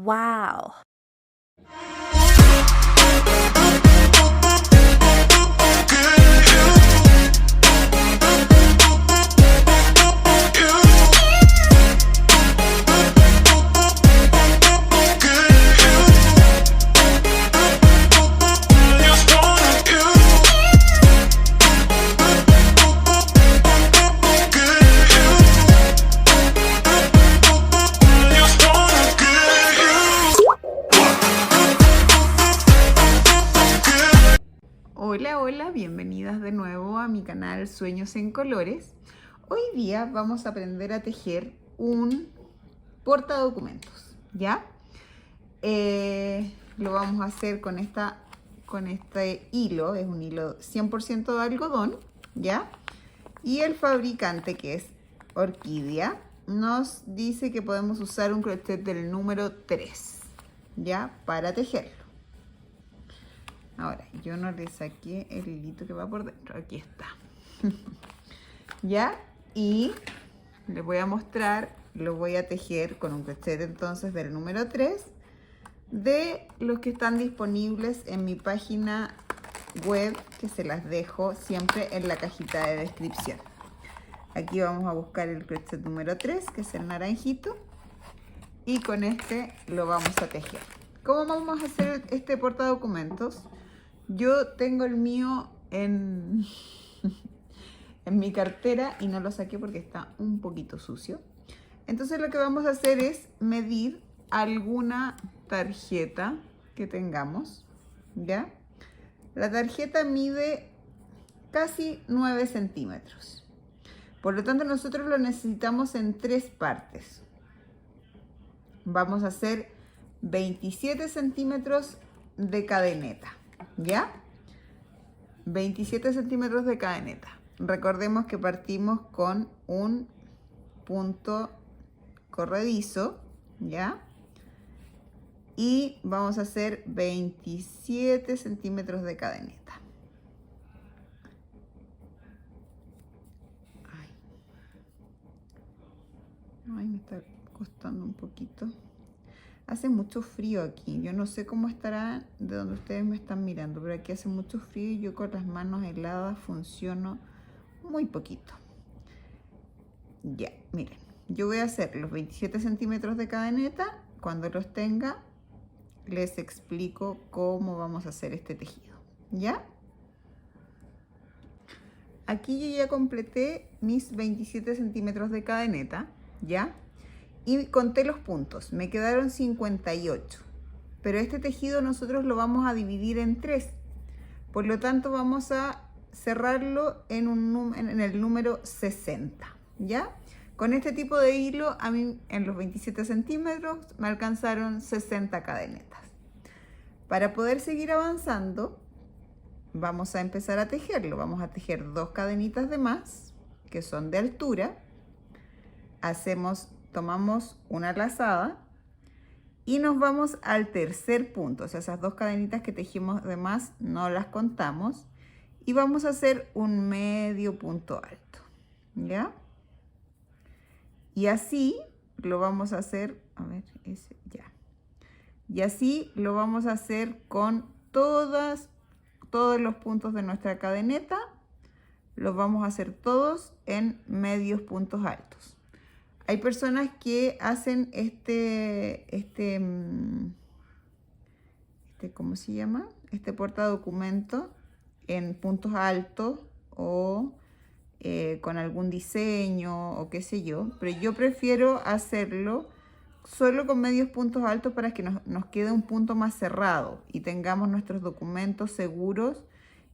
Wow. Hola, hola, bienvenidas de nuevo a mi canal Sueños en Colores. Hoy día vamos a aprender a tejer un portadocumentos, ¿ya? Lo vamos a hacer con este hilo, es un hilo 100% de algodón, ¿ya? Y el fabricante, que es Orquídea, nos dice que podemos usar un crochet del número 3, ¿ya? Para tejerlo. Ahora, yo no le saqué el hilito que va por dentro. Aquí está. ¿Ya? Y les voy a mostrar, lo voy a tejer con un crochet entonces del número 3 de los que están disponibles en mi página web, que se las dejo siempre en la cajita de descripción. Aquí vamos a buscar el crochet número 3, que es el naranjito, y con este lo vamos a tejer. ¿Cómo vamos a hacer este portadocumentos? Yo tengo el mío en mi cartera y no lo saqué porque está un poquito sucio. Entonces lo que vamos a hacer es medir alguna tarjeta que tengamos, ¿ya? La tarjeta mide casi 9 centímetros. Por lo tanto, nosotros lo necesitamos en 3 partes. Vamos a hacer 27 centímetros de cadeneta, ¿ya? 27 centímetros de cadeneta. Recordemos que partimos con un punto corredizo, ¿ya? Y vamos a hacer 27 centímetros de cadeneta. Ay, me está costando un poquito. Hace mucho frío aquí. Yo no sé cómo estará de donde ustedes me están mirando, pero aquí hace mucho frío y yo con las manos heladas funciono muy poquito. Ya, miren. Yo voy a hacer los 27 centímetros de cadeneta. Cuando los tenga, les explico cómo vamos a hacer este tejido. ¿Ya? Aquí yo ya completé mis 27 centímetros de cadeneta. ¿Ya? Y conté los puntos, me quedaron 58, pero este tejido nosotros lo vamos a dividir en 3, por lo tanto vamos a cerrarlo en el número 60, ¿ya? Con este tipo de hilo a mí en los 27 centímetros me alcanzaron 60 cadenetas. Para poder seguir avanzando vamos a empezar a tejerlo, vamos a tejer 2 cadenitas de más que son de altura, tomamos una lazada y nos vamos al tercer punto, o sea, esas 2 cadenitas que tejimos de más no las contamos y vamos a hacer un medio punto alto, ¿ya? Y así lo vamos a hacer, a ver, ya. Y así lo vamos a hacer con todos los puntos de nuestra cadeneta, los vamos a hacer todos en medios puntos altos. Hay personas que hacen ¿cómo se llama? Este portadocumento en puntos altos o con algún diseño o qué sé yo. Pero yo prefiero hacerlo solo con medios puntos altos para que nos quede un punto más cerrado y tengamos nuestros documentos seguros.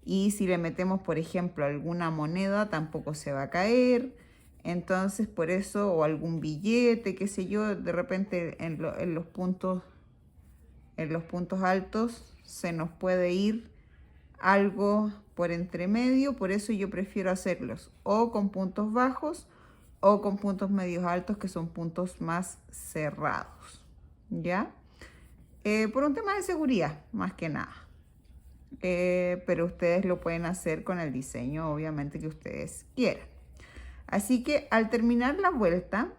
Y si le metemos, por ejemplo, alguna moneda, tampoco se va a caer. Entonces, por eso, o algún billete, qué sé yo, de repente en los puntos altos se nos puede ir algo por entre medio. Por eso yo prefiero hacerlos o con puntos bajos o con puntos medios altos, que son puntos más cerrados, ¿ya? Por un tema de seguridad, más que nada. Pero ustedes lo pueden hacer con el diseño, obviamente, que ustedes quieran. Así que al terminar la vuelta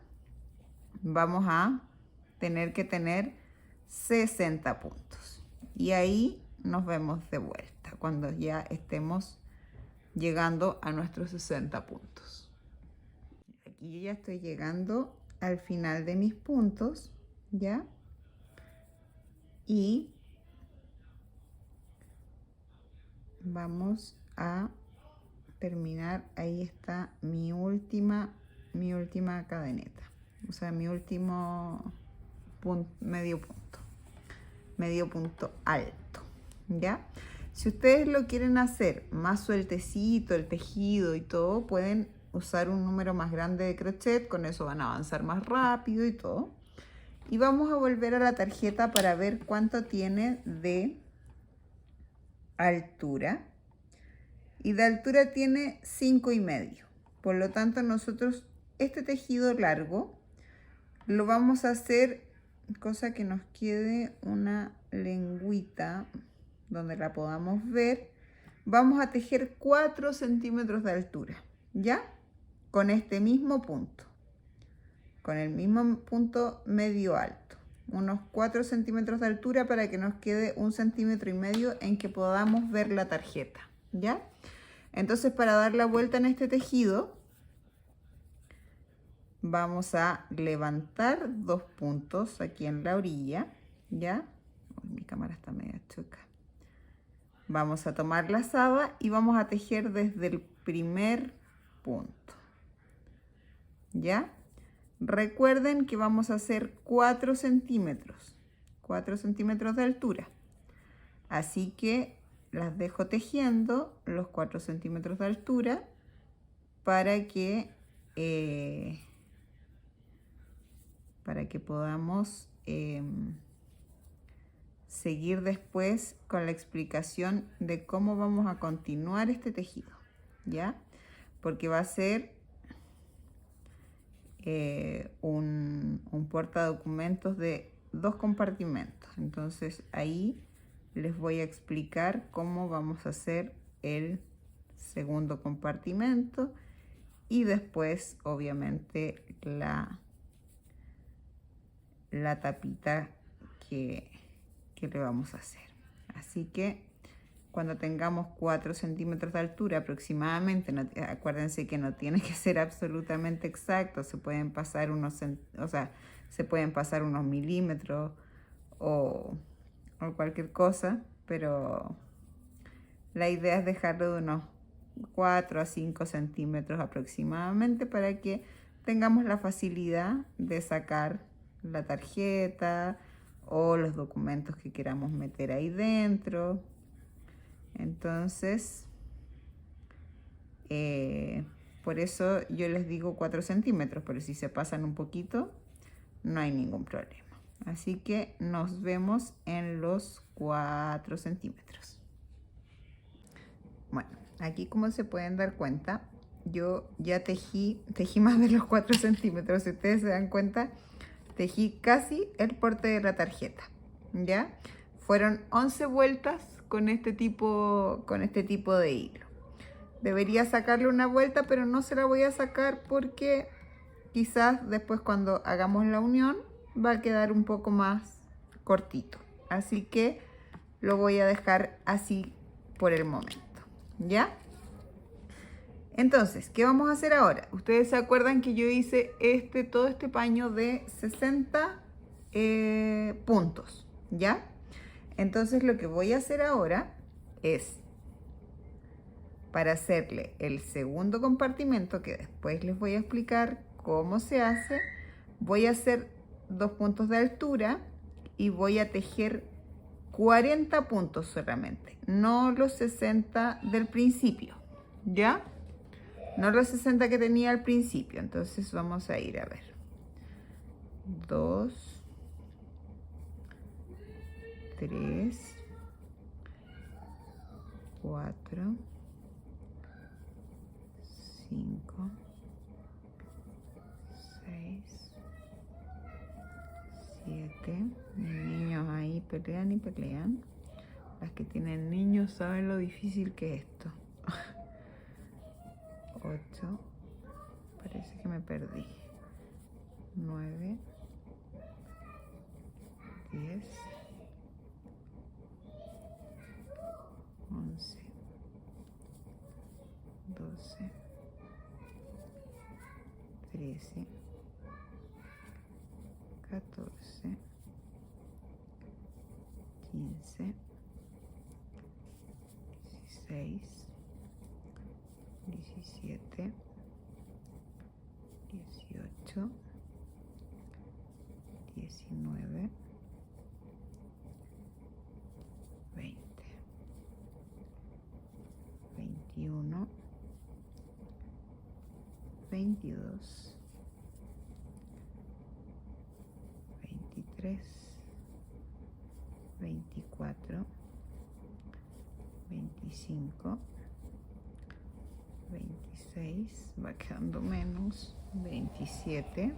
vamos a tener que tener 60 puntos. Y ahí nos vemos de vuelta cuando ya estemos llegando a nuestros 60 puntos. Aquí yo ya estoy llegando al final de mis puntos, ¿ya? Y vamos a terminar. Ahí está mi última cadeneta, o sea, mi último medio punto alto, ¿ya? Si ustedes lo quieren hacer más sueltecito el tejido y todo, pueden usar un número más grande de crochet, con eso van a avanzar más rápido y todo. Y vamos a volver a la tarjeta para ver cuánto tiene de altura. Y de altura tiene 5,5. Por lo tanto, nosotros este tejido largo lo vamos a hacer, cosa que nos quede una lengüita donde la podamos ver. Vamos a tejer 4 centímetros de altura, ¿ya? Con este mismo punto, con el mismo punto medio alto, unos 4 centímetros de altura para que nos quede 1,5 centímetros en que podamos ver la tarjeta, ¿ya? Entonces, para dar la vuelta en este tejido, vamos a levantar 2 puntos aquí en la orilla, ¿ya? Mi cámara está media chueca. Vamos a tomar la lazada y vamos a tejer desde el primer punto, ¿ya? Recuerden que vamos a hacer 4 centímetros de altura. Así que las dejo tejiendo los 4 centímetros de altura para que podamos seguir después con la explicación de cómo vamos a continuar este tejido, ¿ya? Porque va a ser un portadocumentos de 2 compartimentos. Entonces ahí les voy a explicar cómo vamos a hacer el segundo compartimento y después obviamente la tapita que le vamos a hacer. Así que cuando tengamos 4 centímetros de altura aproximadamente, acuérdense que no tiene que ser absolutamente exacto, se pueden pasar unos milímetros o cualquier cosa, pero la idea es dejarlo de unos 4 a 5 centímetros aproximadamente para que tengamos la facilidad de sacar la tarjeta o los documentos que queramos meter ahí dentro. Entonces, por eso yo les digo 4 centímetros, pero si se pasan un poquito, no hay ningún problema. Así que nos vemos en los 4 centímetros. Bueno, aquí como se pueden dar cuenta, yo ya tejí más de los 4 centímetros. Si ustedes se dan cuenta, tejí casi el porte de la tarjeta, ¿ya? Fueron 11 vueltas con este tipo de hilo. Debería sacarle una vuelta, pero no se la voy a sacar porque quizás después cuando hagamos la unión va a quedar un poco más cortito. Así que lo voy a dejar así por el momento, ¿ya? Entonces, ¿qué vamos a hacer ahora? Ustedes se acuerdan que yo hice todo este paño de 60 puntos, ¿ya? Entonces lo que voy a hacer ahora es, para hacerle el segundo compartimento, que después les voy a explicar cómo se hace, voy a hacer 2 puntos de altura y voy a tejer 40 puntos solamente, no los 60 del principio, ¿ya? No los 60 que tenía al principio. Entonces vamos a ir a ver. 2, 3, 4, 5, 6, 7. Mis niños ahí pelean y pelean. Las que tienen niños saben lo difícil que es esto. 8, parece que me perdí. 9, 10, 10, 11, 12, 13, 14, 15, 16, 17, 18, 19, 20, 21, 22, 23, 24, 25, 26, va quedando menos, 27,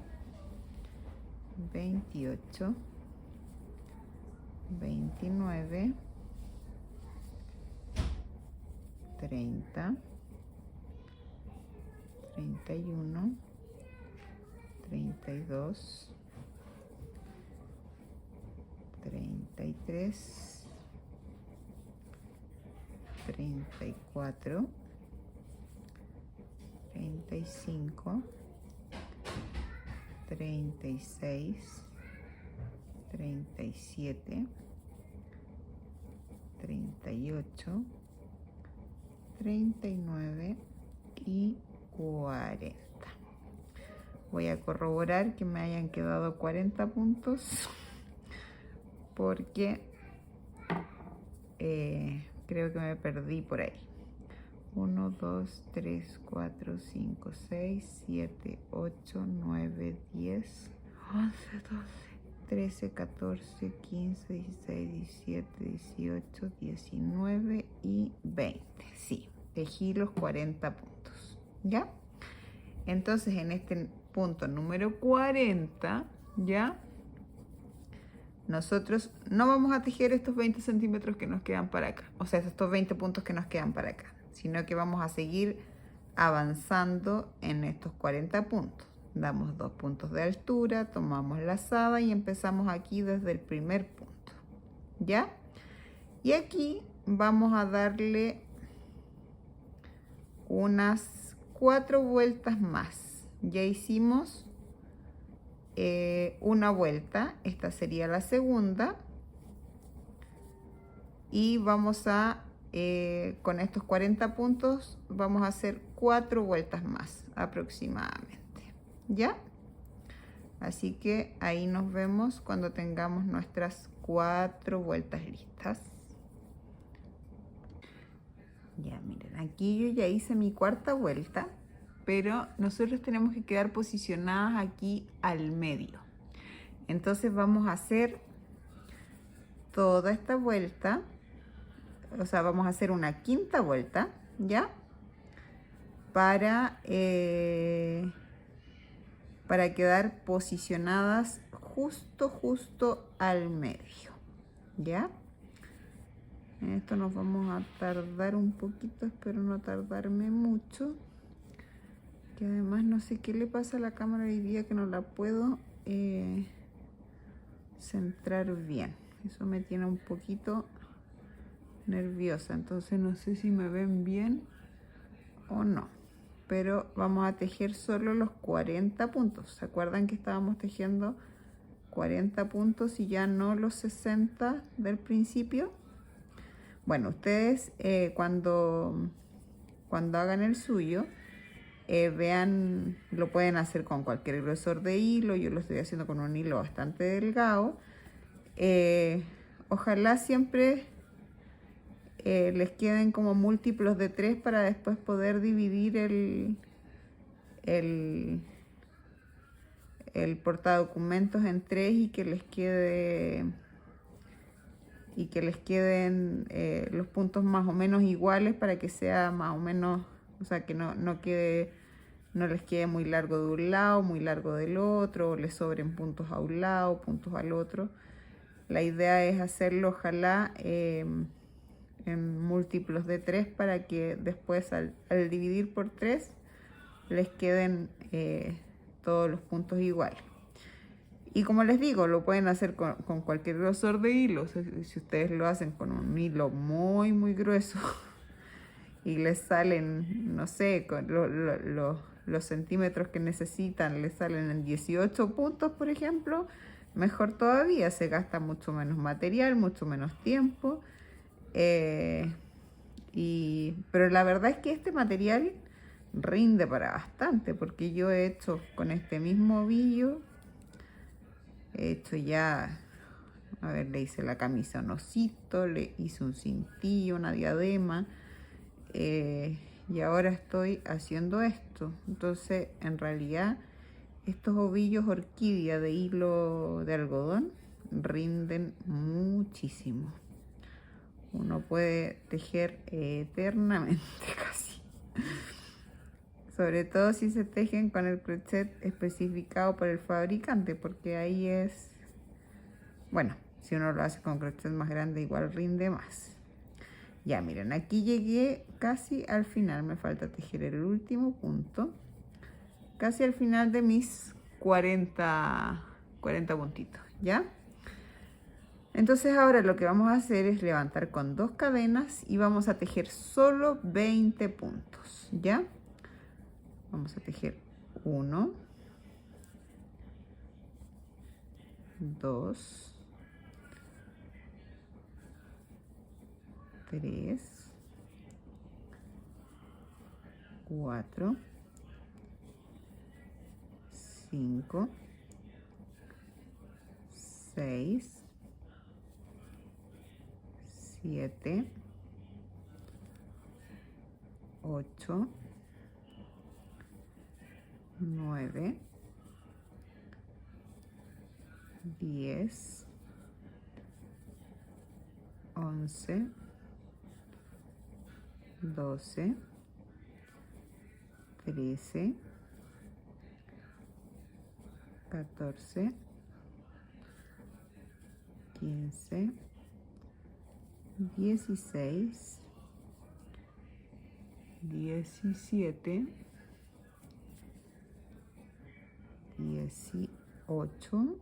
28, 29, 30, 31, 32, 33, 34, 35, 36, 37, 38, 39 y 40. Voy a corroborar que me hayan quedado 40 puntos porque creo que me perdí por ahí. 1, 2, 3, 4, 5, 6, 7, 8, 9, 10, 11, 12, 13, 14, 15, 16, 17, 18, 19 y 20. Sí, tejí los 40 puntos. ¿Ya? Entonces en este punto número 40, ¿ya? Nosotros no vamos a tejer estos 20 centímetros que nos quedan para acá, o sea, estos 20 puntos que nos quedan para acá, sino que vamos a seguir avanzando en estos 40 puntos. Damos 2 puntos de altura, tomamos lazada y empezamos aquí desde el primer punto, ¿ya? Y aquí vamos a darle unas 4 vueltas más. Ya hicimos una vuelta, esta sería la segunda, y vamos a con estos 40 puntos vamos a hacer 4 vueltas más aproximadamente, ¿ya? Así que ahí nos vemos cuando tengamos nuestras 4 vueltas listas. Ya miren, aquí yo ya hice mi cuarta vuelta, pero nosotros tenemos que quedar posicionadas aquí al medio. Entonces vamos a hacer toda esta vuelta, o sea, vamos a hacer una quinta vuelta, ¿ya? Para quedar posicionadas justo al medio, ¿ya? En esto nos vamos a tardar un poquito, espero no tardarme mucho. Que además no sé qué le pasa a la cámara hoy día que no la puedo centrar bien. Eso me tiene un poquito nerviosa, entonces no sé si me ven bien o no. Pero vamos a tejer solo los 40 puntos. ¿Se acuerdan que estábamos tejiendo 40 puntos y ya no los 60 del principio? Bueno, ustedes cuando hagan el suyo, vean, lo pueden hacer con cualquier grosor de hilo. Yo lo estoy haciendo con un hilo bastante delgado. Ojalá siempre les queden como múltiplos de 3 para después poder dividir el portadocumentos en 3 y que les queden los puntos más o menos iguales para que sea más o menos, o sea, que no les quede muy largo de un lado, muy largo del otro, o les sobren puntos a un lado, puntos al otro. La idea es hacerlo, ojalá, en múltiplos de 3 para que después al dividir por 3 les queden todos los puntos iguales. Y como les digo, lo pueden hacer con cualquier grosor de hilo. Si ustedes lo hacen con un hilo muy, muy grueso y les salen, no sé, con los centímetros que necesitan, les salen en 18 puntos, por ejemplo, mejor todavía, se gasta mucho menos material, mucho menos tiempo. Pero la verdad es que este material rinde para bastante, porque yo he hecho con este mismo ovillo, he hecho ya, a ver, le hice la camisa un osito, le hice un cintillo, una diadema, y ahora estoy haciendo esto. Entonces, en realidad, estos ovillos orquídea de hilo de algodón rinden muchísimo. Uno puede tejer eternamente casi. Sobre todo si se tejen con el crochet especificado por el fabricante, porque ahí es, bueno, si uno lo hace con crochet más grande igual rinde más. Ya miren, aquí llegué casi al final, me falta tejer el último punto, casi al final de mis 40 puntitos, ¿ya? Entonces ahora lo que vamos a hacer es levantar con 2 cadenas y vamos a tejer solo 20 puntos, ¿ya? Vamos a tejer 1, 2, 3, 4, 5, 6, 7, 8, 9, 10, 11, 12, 13, 14, 15, 16, 17, 18,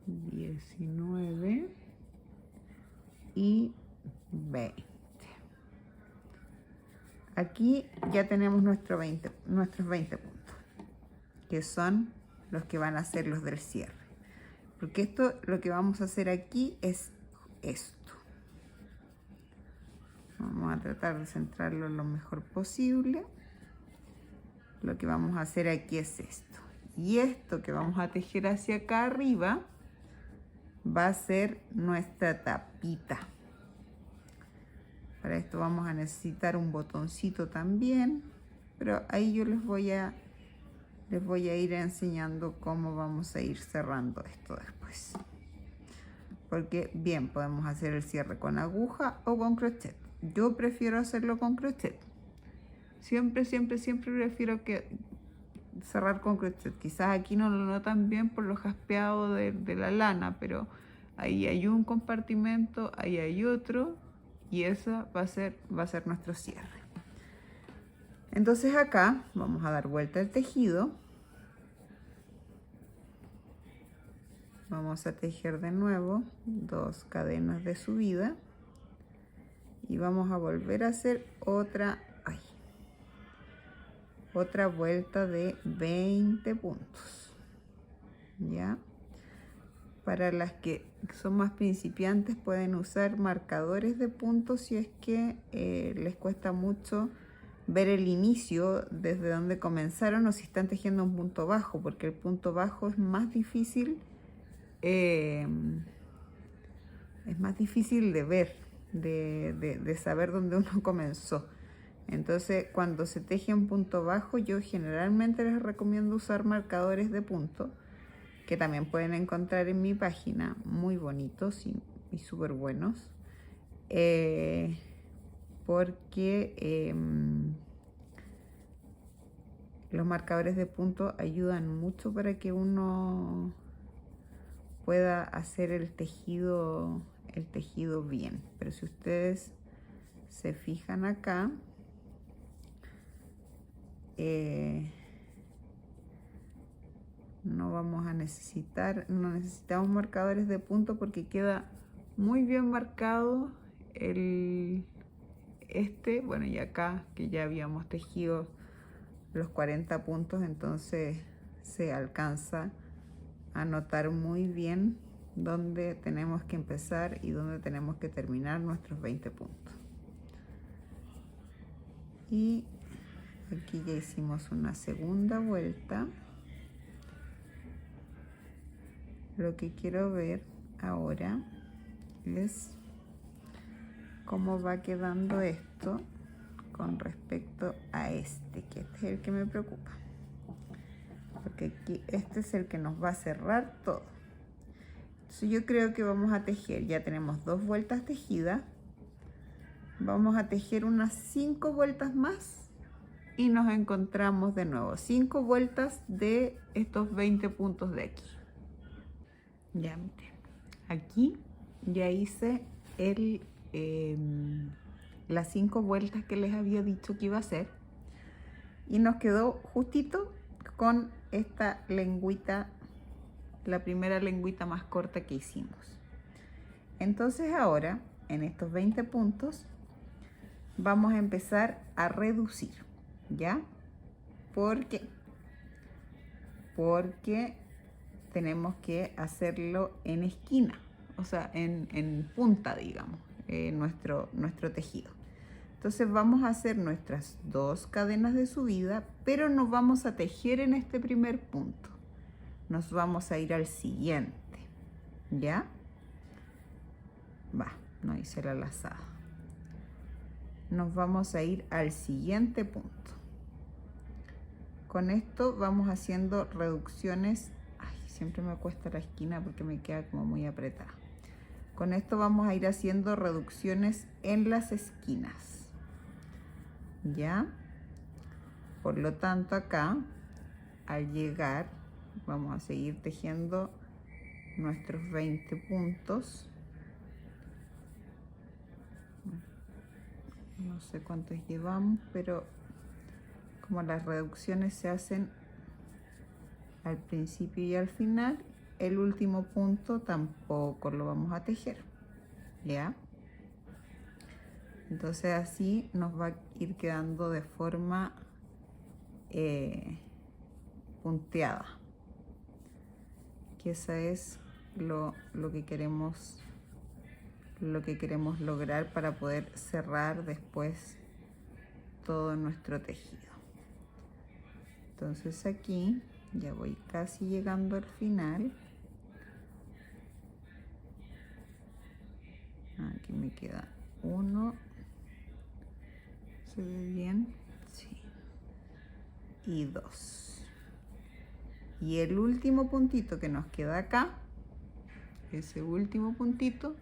19 y 20. Aquí ya tenemos nuestros 20 puntos, que son los que van a ser los del cierre. Porque esto, lo que vamos a hacer aquí es esto. Vamos a tratar de centrarlo lo mejor posible. Lo que vamos a hacer aquí es esto. Y esto que vamos a tejer hacia acá arriba va a ser nuestra tapita. Para esto vamos a necesitar un botoncito también, pero ahí yo les voy a ir enseñando cómo vamos a ir cerrando esto después. Porque bien, podemos hacer el cierre con aguja o con crochet. Yo prefiero hacerlo con crochet. Siempre prefiero cerrar con crochet. Quizás aquí no lo notan bien por lo jaspeado de la lana, pero ahí hay un compartimento, ahí hay otro, y esa va a ser nuestro cierre. Entonces acá vamos a dar vuelta al tejido. Vamos a tejer de nuevo 2 cadenas de subida y vamos a volver a hacer otra vuelta de 20 puntos, ¿ya? Para las que son más principiantes pueden usar marcadores de puntos si es que les cuesta mucho ver el inicio desde donde comenzaron o si están tejiendo un punto bajo, porque el punto bajo es más difícil de ver, de saber dónde uno comenzó. Entonces, cuando se teje en punto bajo, yo generalmente les recomiendo usar marcadores de punto, que también pueden encontrar en mi página, muy bonitos y súper buenos, porque los marcadores de punto ayudan mucho para que uno pueda hacer el tejido bien. Pero si ustedes se fijan acá, no vamos a necesitar, no necesitamos marcadores de punto porque queda muy bien marcado bueno, y acá que ya habíamos tejido los 40 puntos, entonces se alcanza a notar muy bien dónde tenemos que empezar y dónde tenemos que terminar nuestros 20 puntos. Y aquí ya hicimos una segunda vuelta. Lo que quiero ver ahora es cómo va quedando esto con respecto a este, que este es el que me preocupa. Porque aquí este es el que nos va a cerrar todo. Entonces yo creo que vamos a tejer, ya tenemos 2 vueltas tejidas. Vamos a tejer unas 5 vueltas más y nos encontramos de nuevo. 5 vueltas de estos 20 puntos de aquí. Ya miren, aquí ya hice las 5 vueltas que les había dicho que iba a hacer y nos quedó justito con esta lengüita, la primera lengüita más corta que hicimos. Entonces ahora en estos 20 puntos vamos a empezar a reducir, ¿ya? ¿Por qué? Porque tenemos que hacerlo en esquina, o sea, en punta, digamos, nuestro tejido. Entonces vamos a hacer nuestras 2 cadenas de subida, pero no vamos a tejer en este primer punto. Nos vamos a ir al siguiente, ¿ya? Va, no hice la lazada. Nos vamos a ir al siguiente punto. Con esto vamos haciendo reducciones. Ay, siempre me cuesta la esquina porque me queda como muy apretada. Con esto vamos a ir haciendo reducciones en las esquinas, ¿ya? Por lo tanto acá, al llegar, vamos a seguir tejiendo nuestros 20 puntos. No sé cuántos llevamos, pero como las reducciones se hacen al principio y al final, el último punto tampoco lo vamos a tejer, ¿ya? Entonces así nos va a ir quedando de forma punteada, que esa es lo que queremos lograr para poder cerrar después todo nuestro tejido. Entonces aquí ya voy casi llegando al final. Aquí me queda uno. ¿Se ve bien? Sí. Y 2. Y el último puntito que nos queda acá, ese último puntito,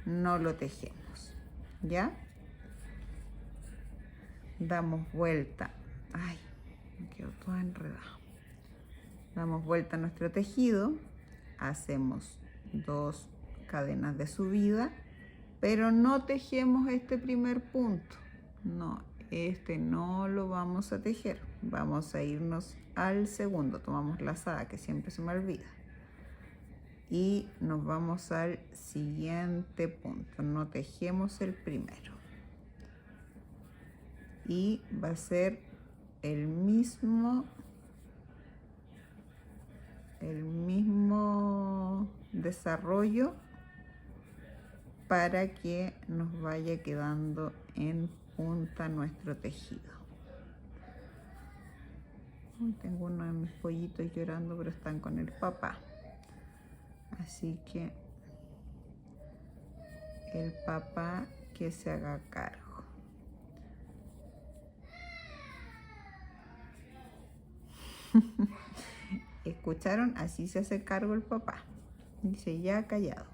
no lo tejemos, ¿ya? Damos vuelta. Ay, me quedo toda enredada. Damos vuelta a nuestro tejido, hacemos 2 cadenas de subida, pero no tejemos este primer punto. No, este no lo vamos a tejer. Vamos a irnos al segundo. Tomamos lazada, que siempre se me olvida. Y nos vamos al siguiente punto. No tejemos el primero. Y va a ser el mismo desarrollo para que nos vaya quedando en punta nuestro tejido. Tengo uno de mis pollitos llorando, pero están con el papá, así que el papá que se haga cargo. ¿Escucharon? Así se hace cargo el papá. Dice, ya callado.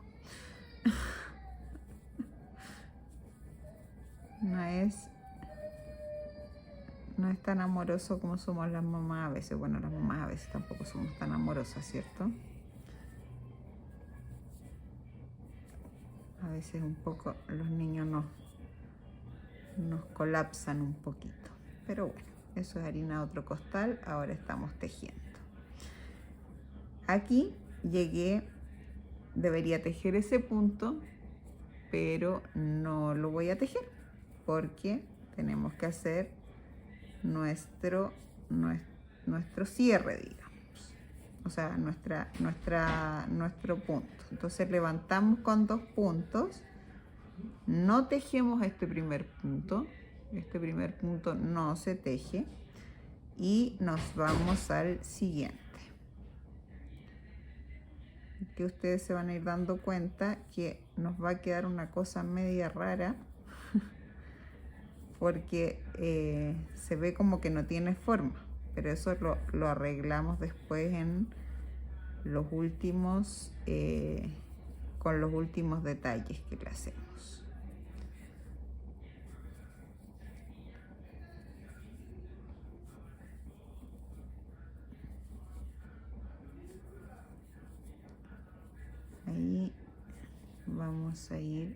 No es tan amoroso como somos las mamás a veces. Bueno, las mamás a veces tampoco somos tan amorosas, ¿cierto? A veces un poco los niños nos colapsan un poquito. Pero bueno, eso es harina de otro costal. Ahora estamos tejiendo. Aquí llegué, debería tejer ese punto, pero no lo voy a tejer porque tenemos que hacer nuestro cierre, digamos, o sea, nuestro punto. Entonces levantamos con 2 puntos, no tejemos este primer punto no se teje y nos vamos al siguiente, que ustedes se van a ir dando cuenta que nos va a quedar una cosa media rara porque se ve como que no tiene forma, pero eso lo arreglamos después en los últimos con los últimos detalles que le hacemos. Ahí vamos a ir,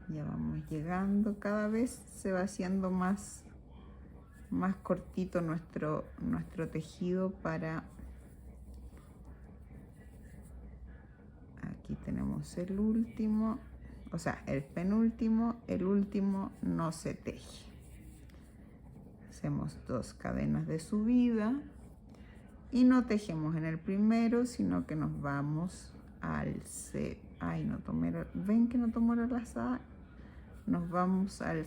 ya vamos llegando, cada vez se va haciendo más cortito nuestro tejido. Para aquí tenemos el último, o sea, el penúltimo, el último no se teje. Hacemos 2 cadenas de subida y no tejemos en el primero, sino que nos vamos al ay, no tomé ven que no tomó la lazada, nos vamos al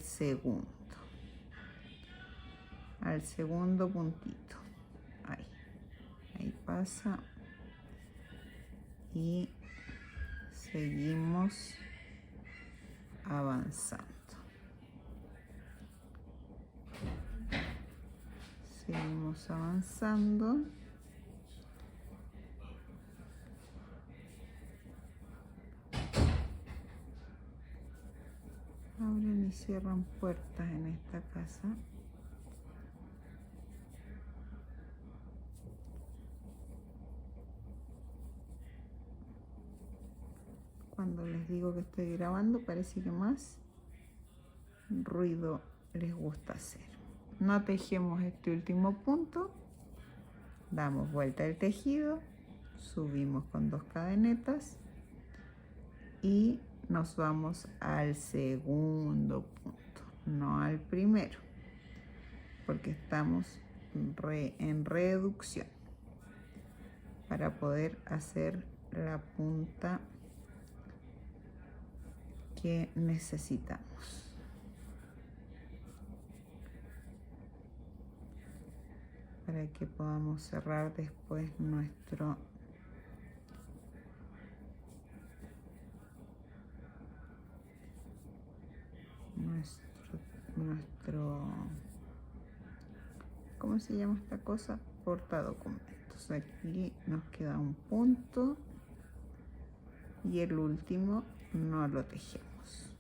segundo puntito, ahí pasa y seguimos avanzando. Seguimos avanzando. Abren y cierran puertas en esta casa. Cuando les digo que estoy grabando, parece que más ruido les gusta hacer. No tejemos este último punto, damos vuelta al tejido, subimos con 2 cadenetas y nos vamos al segundo punto, no al primero, porque estamos en reducción para poder hacer la punta que necesitamos. Para que podamos cerrar después nuestro ¿cómo se llama esta cosa? Portadocumentos. Aquí nos queda un punto y el último no lo tejemos.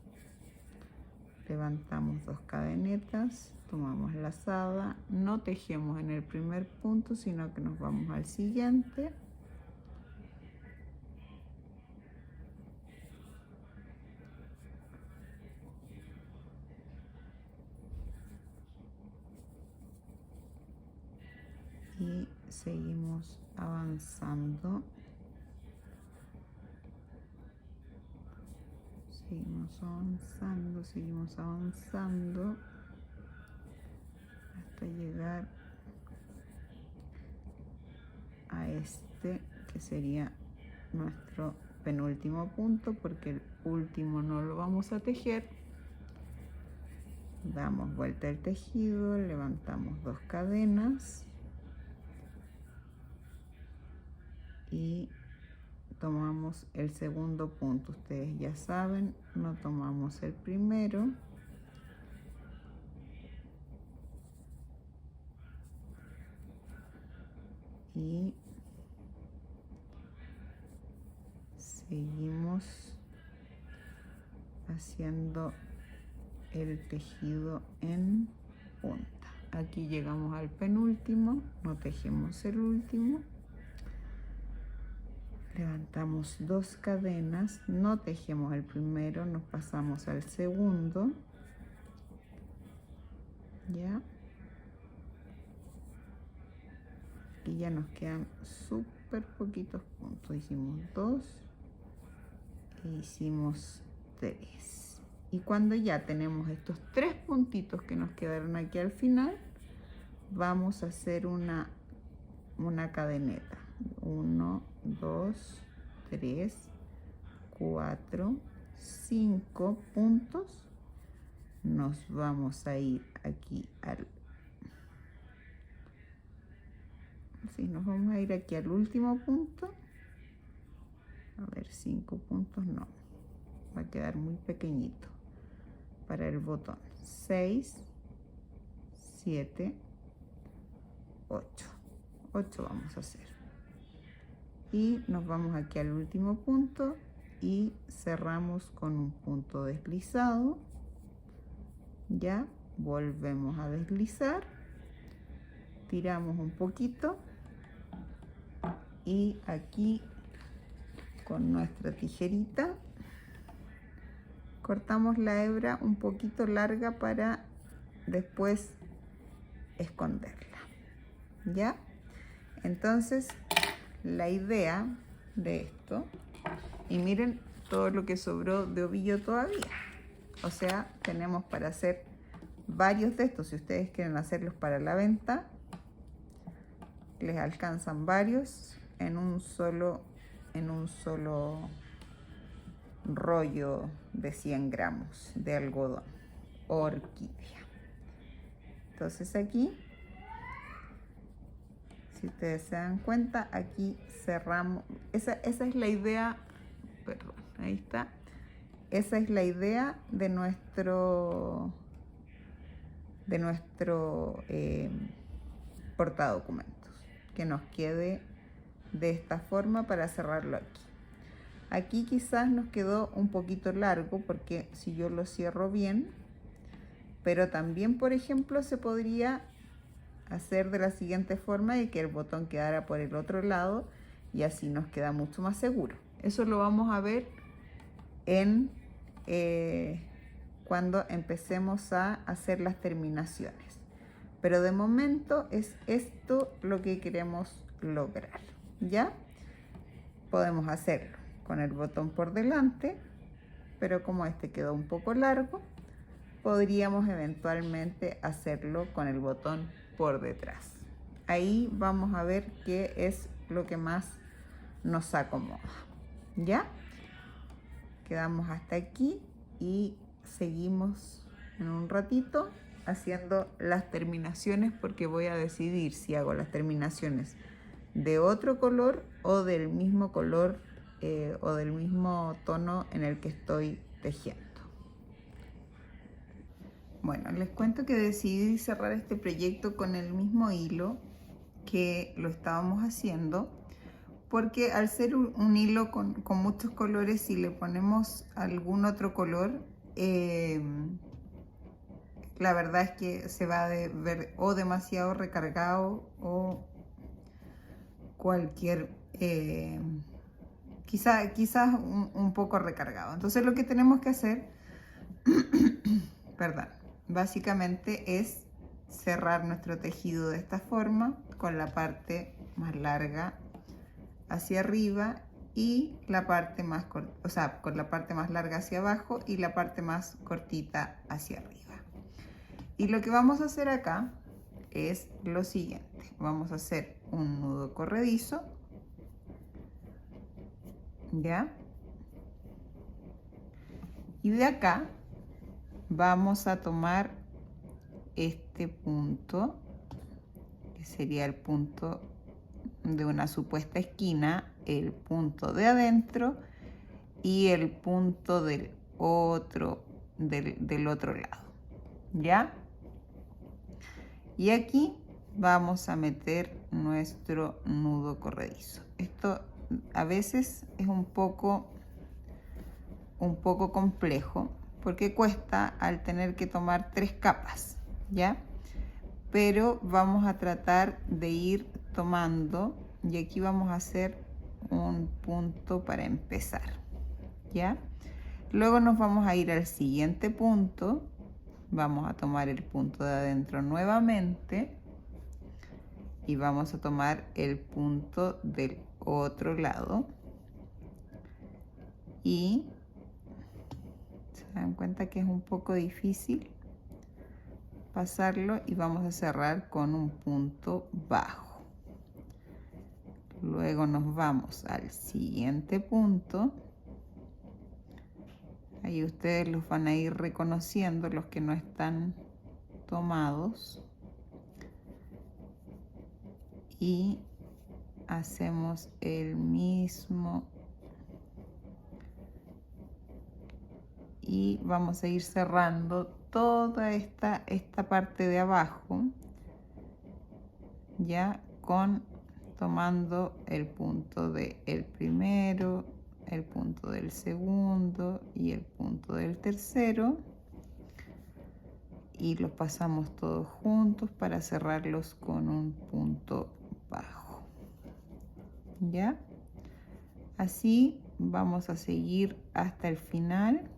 Levantamos 2 cadenetas, tomamos lazada, no tejemos en el primer punto, sino que nos vamos al siguiente. Y seguimos avanzando. Seguimos avanzando hasta llegar a este que sería nuestro penúltimo punto, porque el último no lo vamos a tejer. Damos vuelta al tejido, levantamos 2 cadenas y tomamos el segundo punto. Ustedes ya saben, no tomamos el primero. Y seguimos haciendo el tejido en punta. Aquí llegamos al penúltimo, no tejemos el último. Levantamos 2 cadenas, no tejemos el primero, nos pasamos al segundo. Ya. Y ya nos quedan súper poquitos puntos. Hicimos 2 e hicimos 3. Y cuando ya tenemos estos 3 puntitos que nos quedaron aquí al final, vamos a hacer una cadeneta. 1, 2, 3, 4, 5 puntos. Nos vamos a ir aquí nos vamos a ir aquí al último punto. A ver, 5 puntos no, va a quedar muy pequeñito para el botón. 6, 7, 8 vamos a hacer, y nos vamos aquí al último punto y cerramos con un punto deslizado. Ya volvemos a deslizar, tiramos un poquito y aquí con nuestra tijerita cortamos la hebra un poquito larga para después esconderla. ¿Ya? Entonces, la idea de esto, y miren todo lo que sobró de ovillo todavía. O sea, tenemos para hacer varios de estos. Si ustedes quieren hacerlos para la venta, les alcanzan varios en un solo rollo de 100 gramos de algodón orquídea. Entonces aquí, si ustedes se dan cuenta, aquí cerramos. Esa es la idea, perdón, ahí está. Esa es la idea de nuestro portadocumentos, que nos quede de esta forma para cerrarlo aquí. Aquí quizás nos quedó un poquito largo porque si yo lo cierro bien, pero también, por ejemplo, se podría hacer de la siguiente forma y que el botón quedara por el otro lado, y así nos queda mucho más seguro. Eso lo vamos a ver en cuando empecemos a hacer las terminaciones, pero de momento es esto lo que queremos lograr. Ya podemos hacerlo con el botón por delante, pero como este quedó un poco largo, podríamos eventualmente hacerlo con el botón por detrás. Ahí vamos a ver qué es lo que más nos acomoda. ¿Ya? Quedamos hasta aquí y seguimos en un ratito haciendo las terminaciones, porque voy a decidir si hago las terminaciones de otro color o del mismo color o del mismo tono en el que estoy tejiendo. Bueno, les cuento que decidí cerrar este proyecto con el mismo hilo que lo estábamos haciendo, porque al ser un hilo con muchos colores, si le ponemos algún otro color, la verdad es que se va a ver o demasiado recargado o cualquier, quizás un poco recargado. Entonces lo que tenemos que hacer, perdón, básicamente es cerrar nuestro tejido de esta forma, con la parte más larga hacia arriba y la parte más corta, o sea, con la parte más larga hacia abajo y la parte más cortita hacia arriba. Y lo que vamos a hacer acá es lo siguiente: vamos a hacer un nudo corredizo, ¿ya? Y de acá vamos a tomar este punto, que sería el punto de una supuesta esquina, el punto de adentro y el punto del otro lado, ¿ya? Y aquí vamos a meter nuestro nudo corredizo. Esto a veces es un poco complejo, porque cuesta al tener que tomar 3 capas, ¿ya? Pero vamos a tratar de ir tomando, y aquí vamos a hacer un punto para empezar, ¿ya? Luego nos vamos a ir al siguiente punto, vamos a tomar el punto de adentro nuevamente y vamos a tomar el punto del otro lado. Y se dan cuenta que es un poco difícil pasarlo y vamos a cerrar con un punto bajo. Luego nos vamos al siguiente punto. Ahí ustedes los van a ir reconociendo, los que no están tomados. Y hacemos el mismo. Y vamos a ir cerrando toda esta parte de abajo, ya tomando el punto del primero, el punto del segundo y el punto del tercero, y los pasamos todos juntos para cerrarlos con un punto bajo. ¿Ya? Así vamos a seguir hasta el final.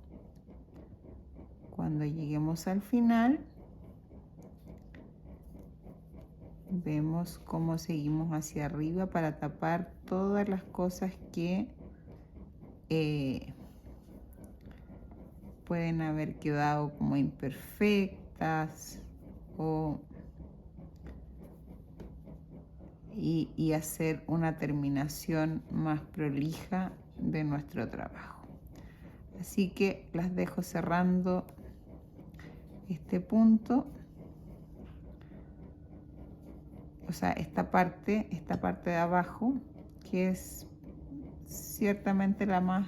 Cuando lleguemos al final, vemos cómo seguimos hacia arriba para tapar todas las cosas que pueden haber quedado como imperfectas y hacer una terminación más prolija de nuestro trabajo. Así que las dejo cerrando este punto, o sea, esta parte de abajo, que es ciertamente la más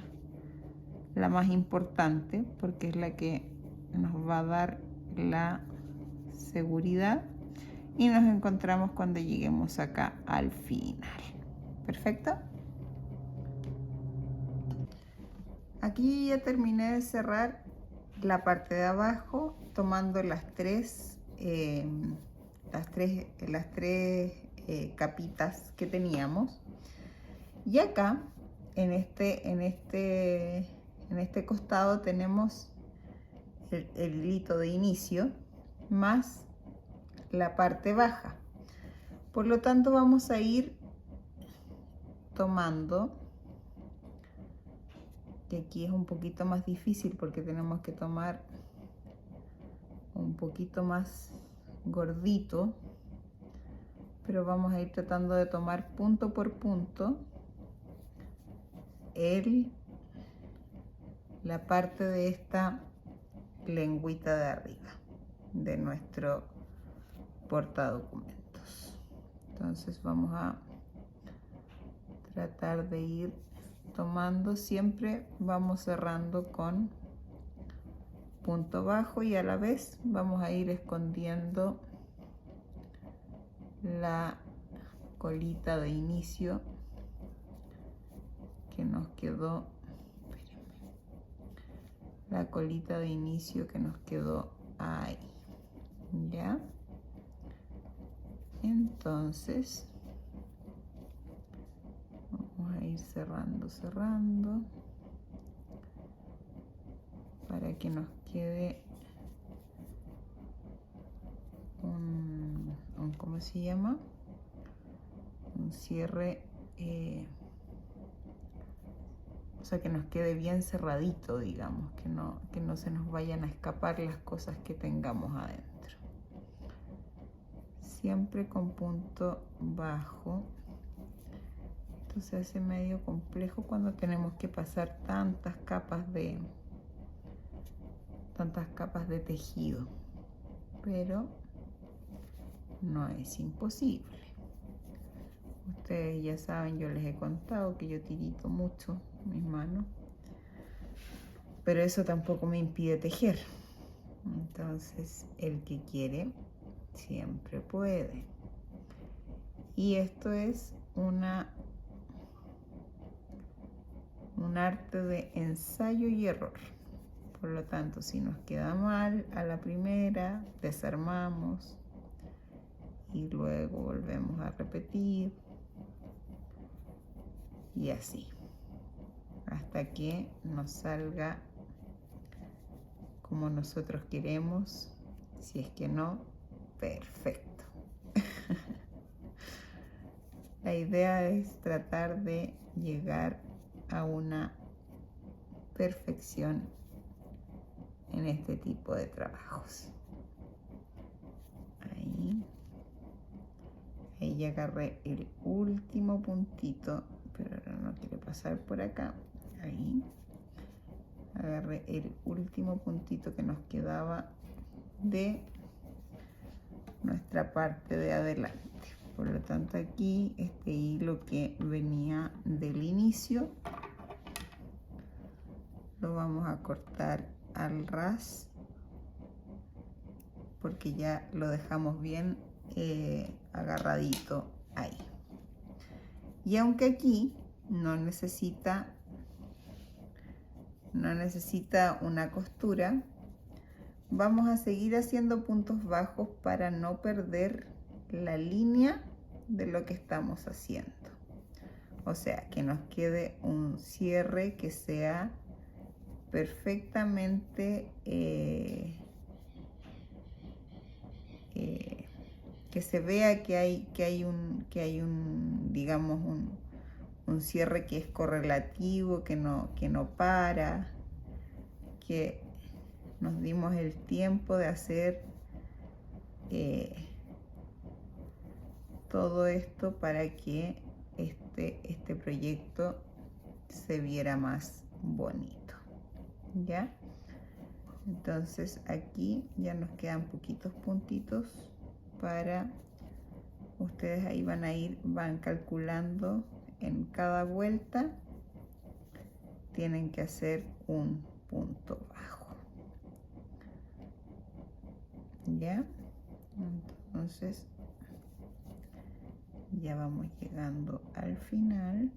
importante, porque es la que nos va a dar la seguridad, y nos encontramos cuando lleguemos acá al final. Perfecto. Aquí ya terminé de cerrar la parte de abajo, tomando las tres capitas que teníamos. Y acá en este costado tenemos el hilito de inicio más la parte baja. Por lo tanto, vamos a ir tomando, que aquí es un poquito más difícil porque tenemos que tomar un poquito más gordito, pero vamos a ir tratando de tomar punto por punto la parte de esta lengüita de arriba de nuestro portadocumentos. Entonces vamos a tratar de ir tomando, siempre vamos cerrando con punto bajo y a la vez vamos a ir escondiendo la colita de inicio que nos quedó, la colita de inicio que nos quedó ahí. ¿Ya? Entonces vamos a ir cerrando para que nos quede ¿cómo se llama? Un cierre, o sea, que nos quede bien cerradito, digamos, que no se nos vayan a escapar las cosas que tengamos adentro. Siempre con punto bajo. Esto se hace medio complejo cuando tenemos que pasar tantas capas de tejido, pero no es imposible. Ustedes ya saben, yo les he contado que yo tirito mucho mis manos, pero eso tampoco me impide tejer. Entonces, el que quiere siempre puede. Y esto es un arte de ensayo y error. Por lo tanto, si nos queda mal a la primera, desarmamos y luego volvemos a repetir y así hasta que nos salga como nosotros queremos. Si es que no, perfecto. La idea es tratar de llegar a una perfección en este tipo de trabajos. Ahí ya agarré el último puntito, pero ahora no quiero pasar por acá. Ahí agarré el último puntito que nos quedaba de nuestra parte de adelante. Por lo tanto, aquí este hilo que venía del inicio lo vamos a cortar al ras, porque ya lo dejamos bien agarradito ahí. Y aunque aquí no necesita una costura, vamos a seguir haciendo puntos bajos para no perder la línea de lo que estamos haciendo. O sea, que nos quede un cierre que sea perfectamente que se vea que hay un digamos un cierre que es correlativo, que no para, que nos dimos el tiempo de hacer todo esto para que este proyecto se viera más bonito, ¿ya? Entonces aquí ya nos quedan poquitos puntitos para ustedes, ahí van calculando en cada vuelta, tienen que hacer un punto bajo, ¿ya? Entonces ya vamos llegando al final.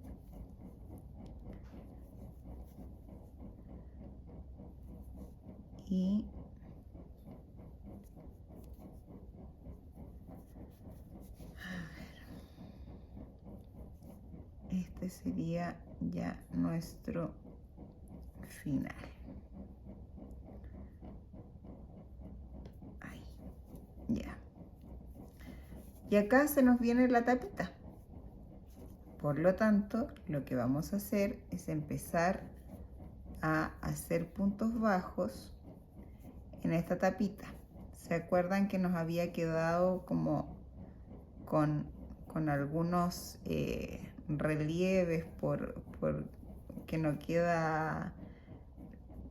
Y este sería ya nuestro final. Ahí, ya. Y acá se nos viene la tapita. Por lo tanto, lo que vamos a hacer es empezar a hacer puntos bajos en esta tapita. ¿Se acuerdan que nos había quedado como con algunos relieves por que no queda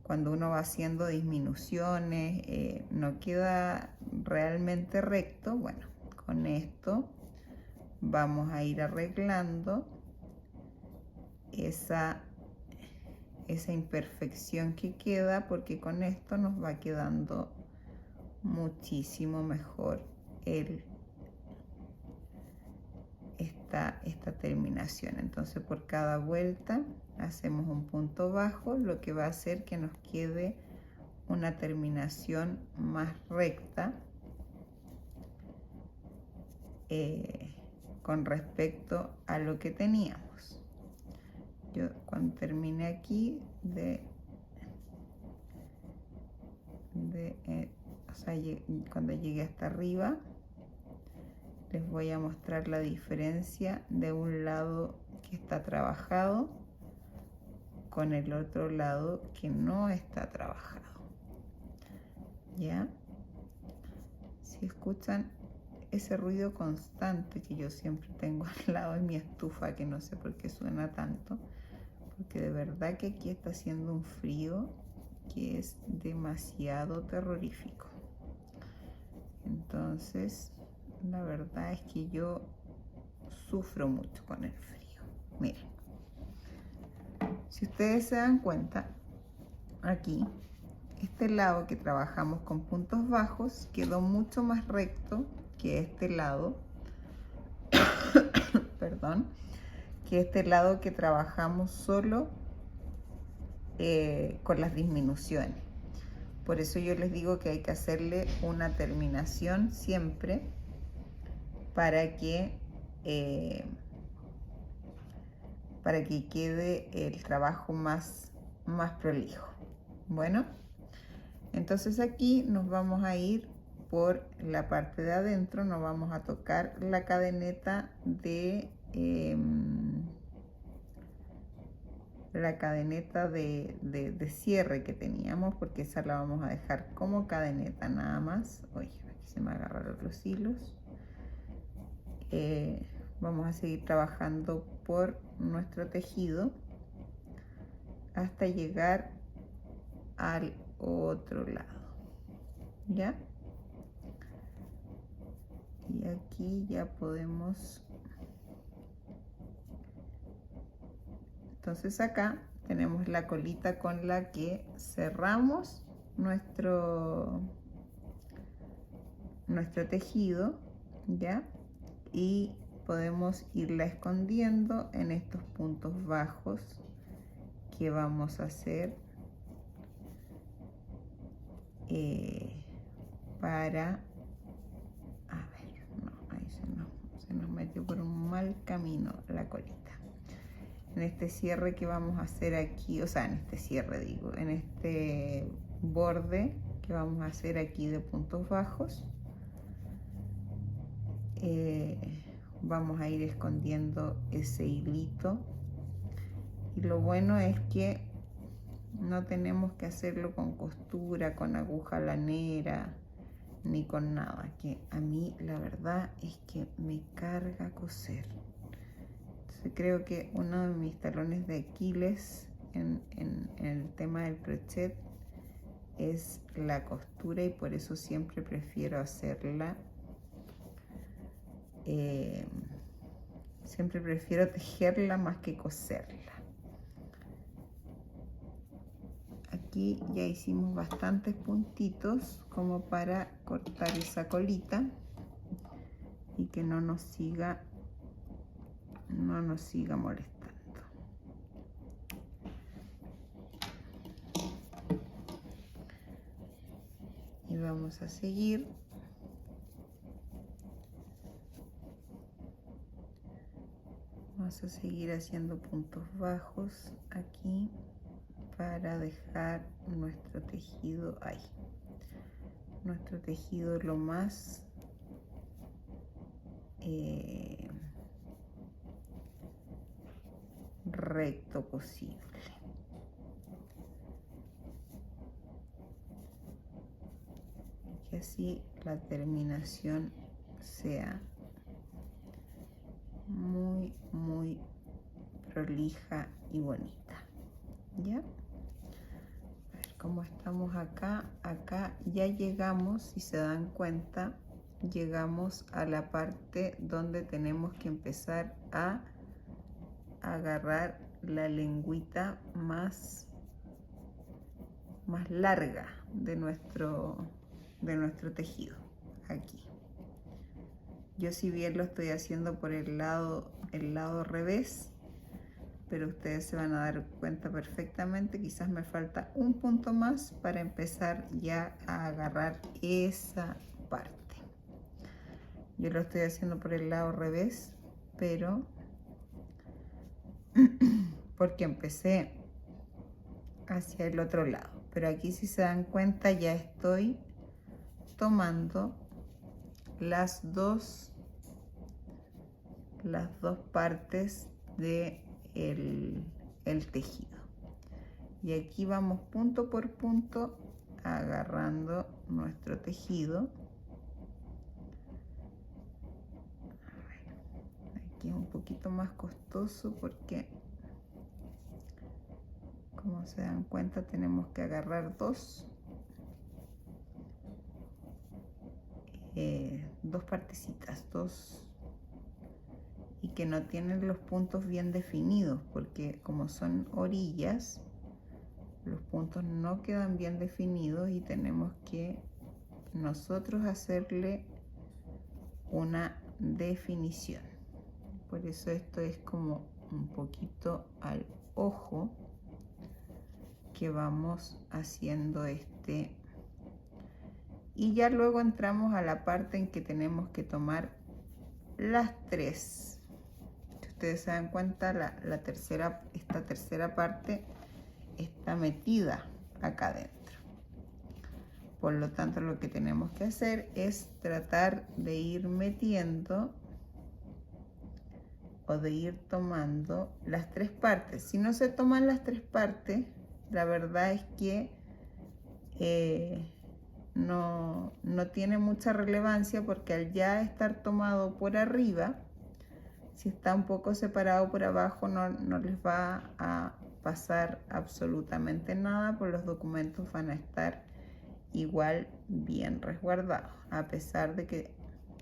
cuando uno va haciendo disminuciones, no queda realmente recto? Bueno, con esto vamos a ir arreglando esa imperfección que queda, porque con esto nos va quedando muchísimo mejor esta terminación. Entonces, por cada vuelta hacemos un punto bajo, lo que va a hacer que nos quede una terminación más recta con respecto a lo que teníamos. Yo cuando termine aquí o sea, cuando llegue hasta arriba, les voy a mostrar la diferencia de un lado que está trabajado con el otro lado que no está trabajado. ¿Ya? Si escuchan ese ruido constante que yo siempre tengo al lado de mi estufa, que no sé por qué suena tanto, porque de verdad que aquí está haciendo un frío que es demasiado terrorífico. Entonces, la verdad es que yo sufro mucho con el frío. Miren, si ustedes se dan cuenta, aquí este lado que trabajamos con puntos bajos quedó mucho más recto que este lado perdón, que este lado que trabajamos solo con las disminuciones. Por eso yo les digo que hay que hacerle una terminación siempre para que quede el trabajo más prolijo. Bueno, entonces aquí nos vamos a ir por la parte de adentro, nos vamos a tocar la cadeneta de la cadeneta de cierre que teníamos, porque esa la vamos a dejar como cadeneta nada más. Oye, aquí se me agarraron los hilos. Vamos a seguir trabajando por nuestro tejido hasta llegar al otro lado, ¿ya? Y aquí ya podemos. Entonces acá tenemos la colita con la que cerramos nuestro tejido, ¿ya? Y podemos irla escondiendo en estos puntos bajos que vamos a hacer para, a ver, no, ahí se nos metió por un mal camino la colita. En este cierre que vamos a hacer aquí, o sea, en este cierre digo, en este borde que vamos a hacer aquí de puntos bajos, vamos a ir escondiendo ese hilito. Y lo bueno es que no tenemos que hacerlo con costura, con aguja lanera, ni con nada, que a mí la verdad es que me carga coser. Entonces creo que uno de mis talones de Aquiles en el tema del crochet es la costura, y por eso siempre prefiero hacerla. Siempre prefiero tejerla más que coserla. Aquí ya hicimos bastantes puntitos como para cortar esa colita y que no nos siga molestando. Y vamos a seguir. Vamos a seguir haciendo puntos bajos aquí para dejar nuestro tejido ahí. Nuestro tejido lo más recto posible. Que así la terminación sea muy prolija y bonita. ¿Ya? A ver cómo estamos acá. Acá ya llegamos, si se dan cuenta, llegamos a la parte donde tenemos que empezar a agarrar la lengüita más larga de nuestro tejido. Aquí yo, si bien lo estoy haciendo por el lado revés, pero ustedes se van a dar cuenta perfectamente, quizás me falta un punto más para empezar ya a agarrar esa parte. Yo lo estoy haciendo por el lado revés, pero porque empecé hacia el otro lado. Pero aquí, si se dan cuenta, ya estoy tomando las dos partes de el tejido, y aquí vamos punto por punto agarrando nuestro tejido. Aquí es un poquito más costoso porque, como se dan cuenta, tenemos que agarrar dos partecitas, y que no tienen los puntos bien definidos, porque como son orillas, los puntos no quedan bien definidos y tenemos que nosotros hacerle una definición. Por eso esto es como un poquito al ojo que vamos haciendo y ya luego entramos a la parte en que tenemos que tomar las tres. Si ustedes se dan cuenta, esta tercera parte está metida acá adentro. Por lo tanto, lo que tenemos que hacer es tratar de ir metiendo o de ir tomando las 3 partes. Si no se toman las 3 partes, la verdad es que no tiene mucha relevancia, porque al ya estar tomado por arriba, si está un poco separado por abajo, no les va a pasar absolutamente nada, pues los documentos van a estar igual bien resguardados, a pesar de que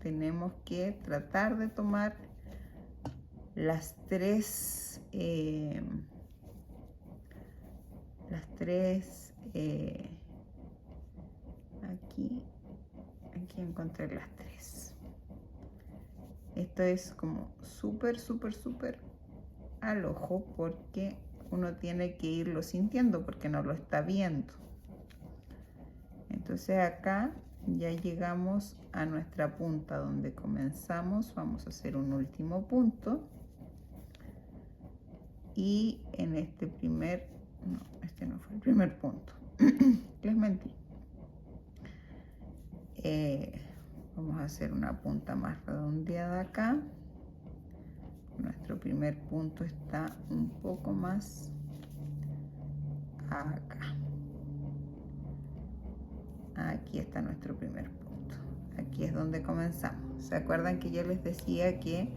tenemos que tratar de tomar las tres aquí encontré las 3. Esto es como súper al ojo, porque uno tiene que irlo sintiendo porque no lo está viendo. Entonces acá ya llegamos a nuestra punta donde comenzamos. Vamos a hacer un último punto, y en este no fue el primer punto. Les mentí. Vamos a hacer una punta más redondeada acá. Nuestro primer punto está un poco más acá. Aquí está nuestro primer punto. Aquí es donde comenzamos. ¿Se acuerdan que yo les decía que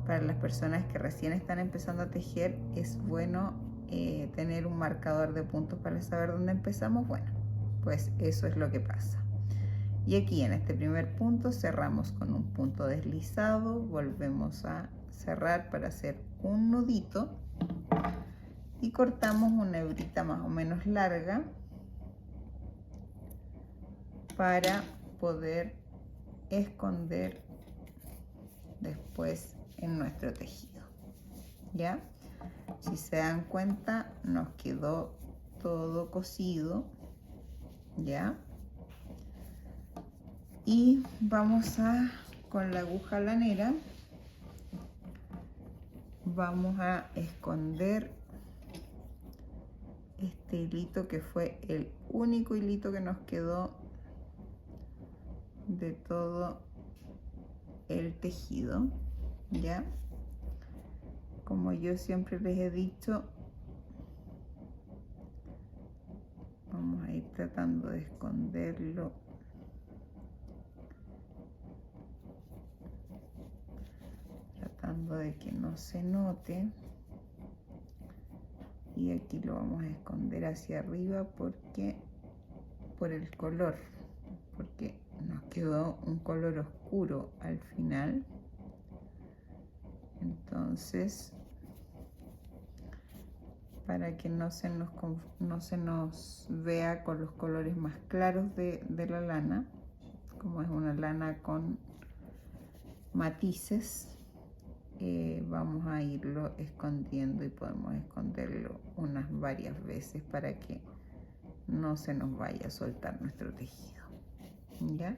para las personas que recién están empezando a tejer es bueno tener un marcador de puntos para saber dónde empezamos? Bueno, pues eso es lo que pasa. Y aquí en este primer punto cerramos con un punto deslizado, volvemos a cerrar para hacer un nudito y cortamos una hebrita más o menos larga para poder esconder después en nuestro tejido. ¿Ya? Si se dan cuenta, nos quedó todo cosido. ¿Ya? Y vamos con la aguja lanera, vamos a esconder este hilito que fue el único hilito que nos quedó de todo el tejido. ¿Ya? Como yo siempre les he dicho, vamos a ir tratando de esconderlo de que no se note, y aquí lo vamos a esconder hacia arriba porque por el color, porque nos quedó un color oscuro al final. Entonces, para que no se nos vea con los colores más claros de la lana, como es una lana con matices, vamos a irlo escondiendo, y podemos esconderlo varias veces para que no se nos vaya a soltar nuestro tejido. ¿Ya?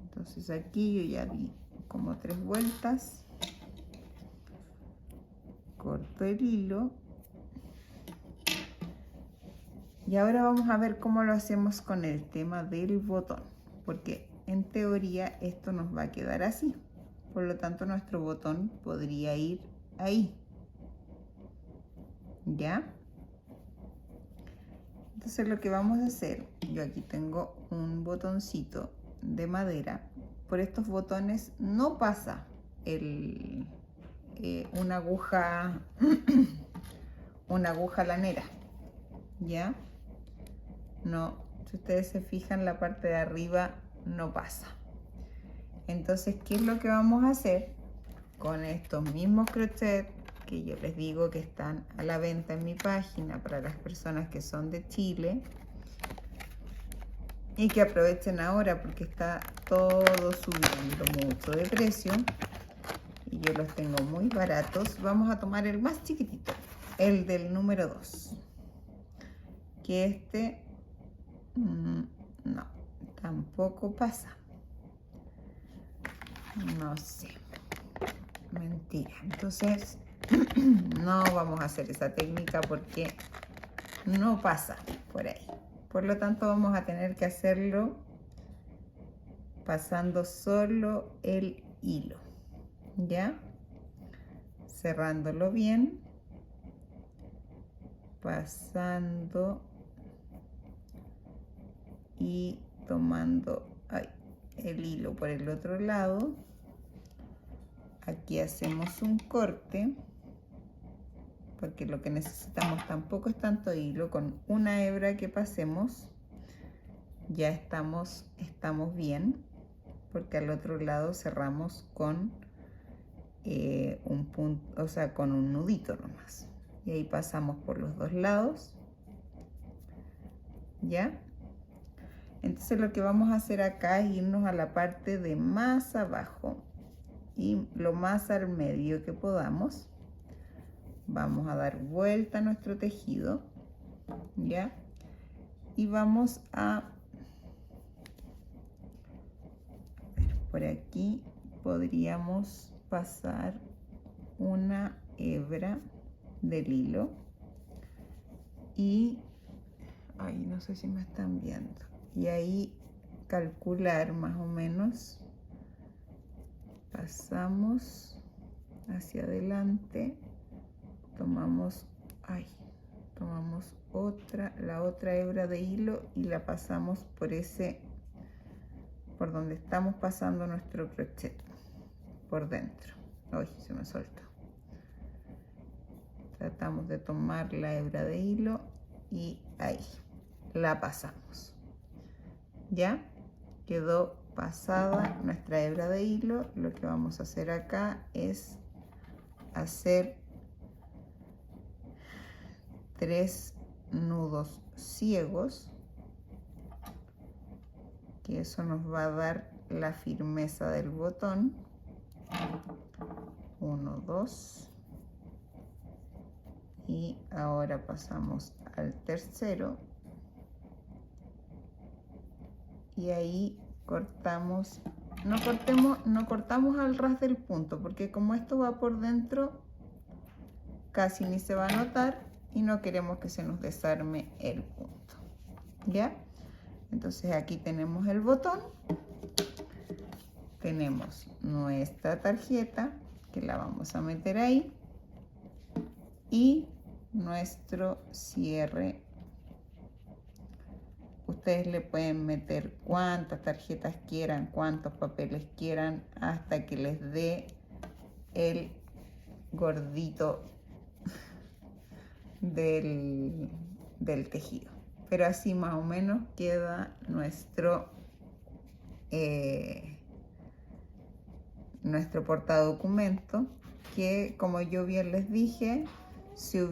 Entonces aquí yo ya di como 3 vueltas, corto el hilo, y ahora vamos a ver cómo lo hacemos con el tema del botón, porque en teoría esto nos va a quedar así. Por lo tanto, nuestro botón podría ir ahí. ¿Ya? Entonces lo que vamos a hacer, yo aquí tengo un botoncito de madera. Por estos botones no pasa una aguja lanera. ¿Ya? No, si ustedes se fijan, la parte de arriba no pasa. Entonces, ¿qué es lo que vamos a hacer con estos mismos crochet que yo les digo que están a la venta en mi página para las personas que son de Chile? Y que aprovechen ahora porque está todo subiendo mucho de precio y yo los tengo muy baratos. Vamos a tomar el más chiquitito, el del número 2, que este no, tampoco pasa. No sé, mentira. Entonces no vamos a hacer esa técnica porque no pasa por ahí. Por lo tanto, vamos a tener que hacerlo pasando solo el hilo. ¿Ya? cerrándolo bien, pasando y tomando el hilo por el otro lado. Aquí hacemos un corte, porque lo que necesitamos tampoco es tanto hilo. Con una hebra que pasemos ya estamos bien, porque al otro lado cerramos con un punto, o sea, con un nudito nomás. Y ahí pasamos por los dos lados, ¿ya? Entonces lo que vamos a hacer acá es irnos a la parte de más abajo y lo más al medio que podamos. Vamos a dar vuelta a nuestro tejido, ¿ya? Y vamos a ver, por aquí podríamos pasar una hebra del hilo y no sé si me están viendo, y ahí calcular más o menos, pasamos hacia adelante, tomamos la otra hebra de hilo y la pasamos por donde estamos pasando nuestro crochet, por dentro. Se me soltó. Tratamos de tomar la hebra de hilo y ahí la pasamos. Ya quedó pasada nuestra hebra de hilo. Lo que vamos a hacer acá es hacer 3 nudos ciegos, que eso nos va a dar la firmeza del botón. 1, 2, y ahora pasamos al tercero y ahí cortamos. No cortamos al ras del punto, porque como esto va por dentro casi ni se va a notar y no queremos que se nos desarme el punto, ¿ya? Entonces aquí tenemos el botón, tenemos nuestra tarjeta que la vamos a meter ahí y nuestro cierre. Ustedes le pueden meter cuantas tarjetas quieran, cuantos papeles quieran, hasta que les dé el gordito del tejido. Pero así más o menos queda nuestro portadocumento, que como yo bien les dije, se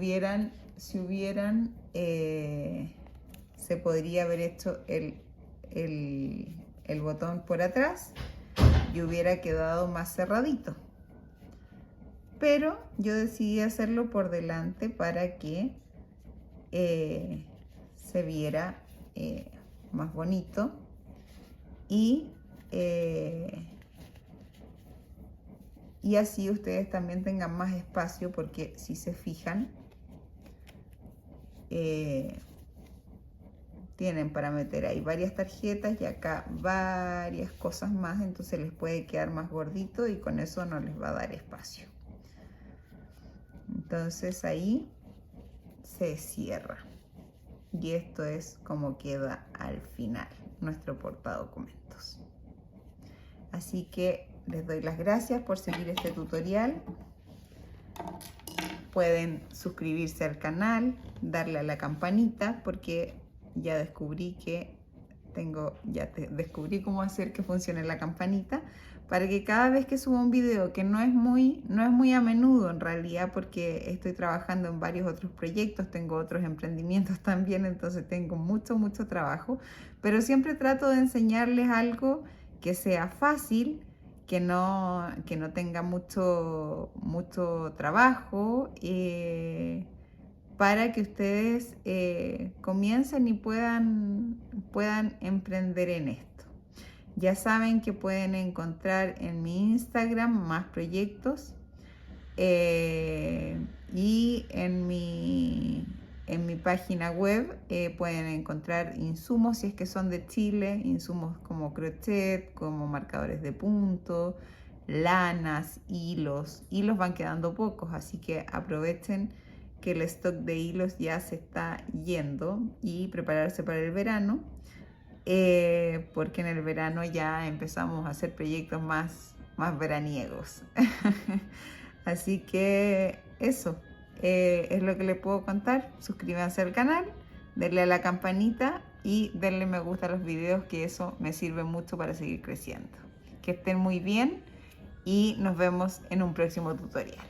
podría haber hecho el botón por atrás y hubiera quedado más cerradito, pero yo decidí hacerlo por delante para que se viera más bonito y así ustedes también tengan más espacio, porque si se fijan tienen para meter ahí varias tarjetas y acá varias cosas más, entonces les puede quedar más gordito y con eso no les va a dar espacio. Entonces ahí se cierra y esto es como queda al final nuestro portadocumentos. Así que les doy las gracias por seguir este tutorial. Pueden suscribirse al canal, darle a la campanita, porque ya descubrí descubrí cómo hacer que funcione la campanita, para que cada vez que suba un video, que no es muy a menudo en realidad, porque estoy trabajando en varios otros proyectos, tengo otros emprendimientos también, entonces tengo mucho trabajo, pero siempre trato de enseñarles algo que sea fácil, que no tenga mucho trabajo, para que ustedes comiencen y puedan emprender en esto. Ya saben que pueden encontrar en mi Instagram más proyectos y en mi página web pueden encontrar insumos, si es que son de Chile, insumos como crochet, como marcadores de punto, lanas, hilos. Hilos van quedando pocos, así que aprovechen que el stock de hilos ya se está yendo y prepararse para el verano, porque en el verano ya empezamos a hacer proyectos más veraniegos. Así que eso es lo que les puedo contar. Suscríbanse al canal, denle a la campanita y denle me gusta a los videos, que eso me sirve mucho para seguir creciendo. Que estén muy bien y nos vemos en un próximo tutorial.